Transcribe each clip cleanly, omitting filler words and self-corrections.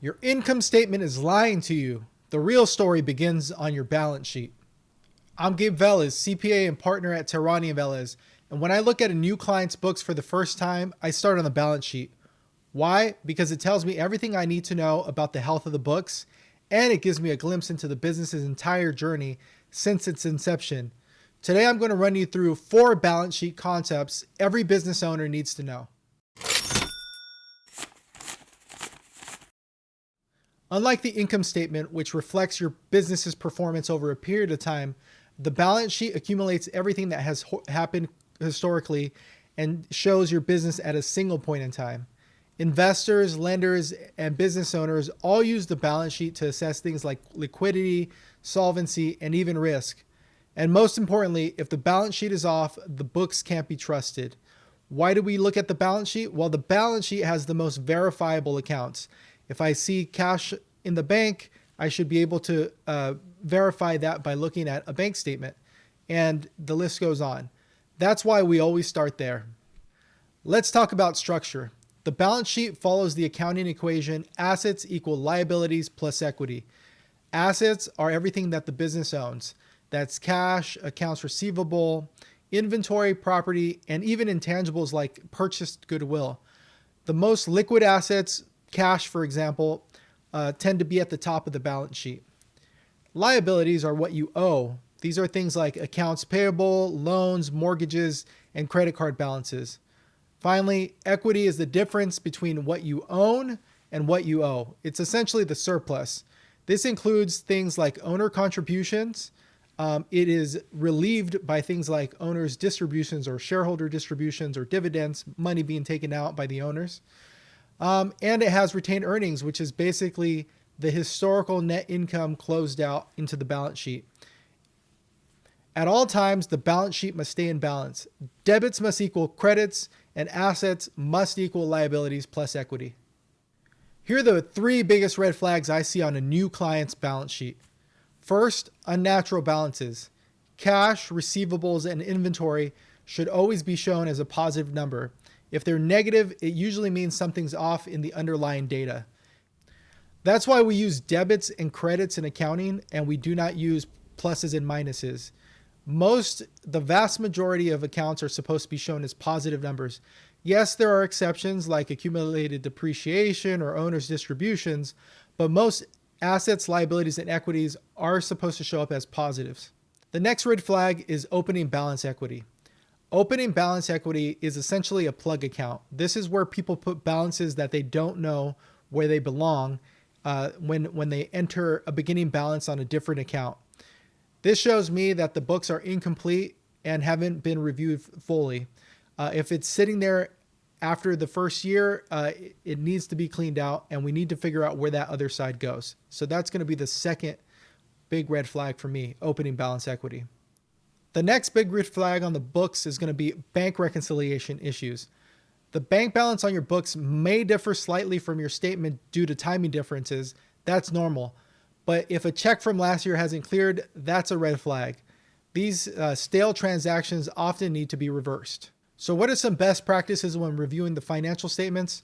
Your income statement is lying to you. The real story begins on your balance sheet. I'm Gabe Velez, CPA and partner at Terrani & Velez. And when I look at a new client's books for the first time, I start on the balance sheet. Why? Because it tells me everything I need to know about the health of the books, and it gives me a glimpse into the business's entire journey since its inception. Today, I'm going to run you through 4 balance sheet concepts every business owner needs to know. Unlike the income statement, which reflects your business's performance over a period of time, the balance sheet accumulates everything that has happened historically and shows your business at a single point in time. Investors, lenders, and business owners all use the balance sheet to assess things like liquidity, solvency, and even risk. And most importantly, if the balance sheet is off, the books can't be trusted. Why do we look at the balance sheet? Well, the balance sheet has the most verifiable accounts. If I see cash in the bank, I should be able to verify that by looking at a bank statement. And the list goes on. That's why we always start there. Let's talk about structure. The balance sheet follows the accounting equation: assets equal liabilities plus equity. Assets are everything that the business owns. That's cash, accounts receivable, inventory, property, and even intangibles like purchased goodwill. The most liquid assets, cash, for example, tend to be at the top of the balance sheet. Liabilities are what you owe. These are things like accounts payable, loans, mortgages, and credit card balances. Finally, equity is the difference between what you own and what you owe. It's essentially the surplus. This includes things like owner contributions. It is relieved by things like owners' distributions or shareholder distributions or dividends, money being taken out by the owners. And it has retained earnings, which is basically the historical net income closed out into the balance sheet. At all times, the balance sheet must stay in balance. Debits must equal credits, and assets must equal liabilities plus equity. Here are the 3 biggest red flags I see on a new client's balance sheet. First, unnatural balances. Cash, receivables, and inventory should always be shown as a positive number. If they're negative, it usually means something's off in the underlying data. That's why we use debits and credits in accounting, and we do not use pluses and minuses. The vast majority of accounts are supposed to be shown as positive numbers. Yes, there are exceptions like accumulated depreciation or owner's distributions, but most assets, liabilities, and equities are supposed to show up as positives. The next red flag is opening balance equity. Opening balance equity is essentially a plug account. This is where people put balances that they don't know where they belong when they enter a beginning balance on a different account. This shows me that the books are incomplete and haven't been reviewed fully. If it's sitting there after the first year, it needs to be cleaned out, and we need to figure out where that other side goes. So that's going to be the second big red flag for me, opening balance equity. The next big red flag on the books is going to be bank reconciliation issues. The bank balance on your books may differ slightly from your statement due to timing differences. That's normal. But if a check from last year hasn't cleared, that's a red flag. These stale transactions often need to be reversed. So what are some best practices when reviewing the financial statements?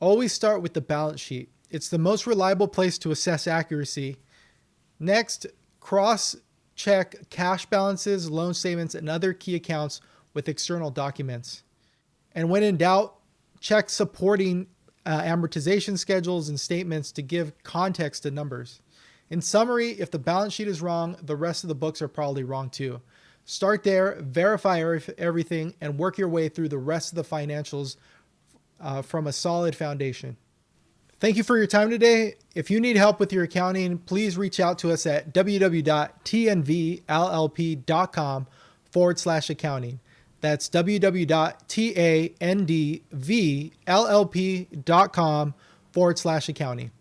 Always start with the balance sheet. It's the most reliable place to assess accuracy. Next, cross-check cash balances, loan statements, and other key accounts with external documents. And when in doubt, check supporting amortization schedules and statements to give context to numbers. In summary, if the balance sheet is wrong, the rest of the books are probably wrong too. Start there, verify everything, and work your way through the rest of the financials from a solid foundation. Thank you for your time today. If you need help with your accounting, please reach out to us at www.tnvllp.com/accounting. That's www.tandvllp.com/accounting.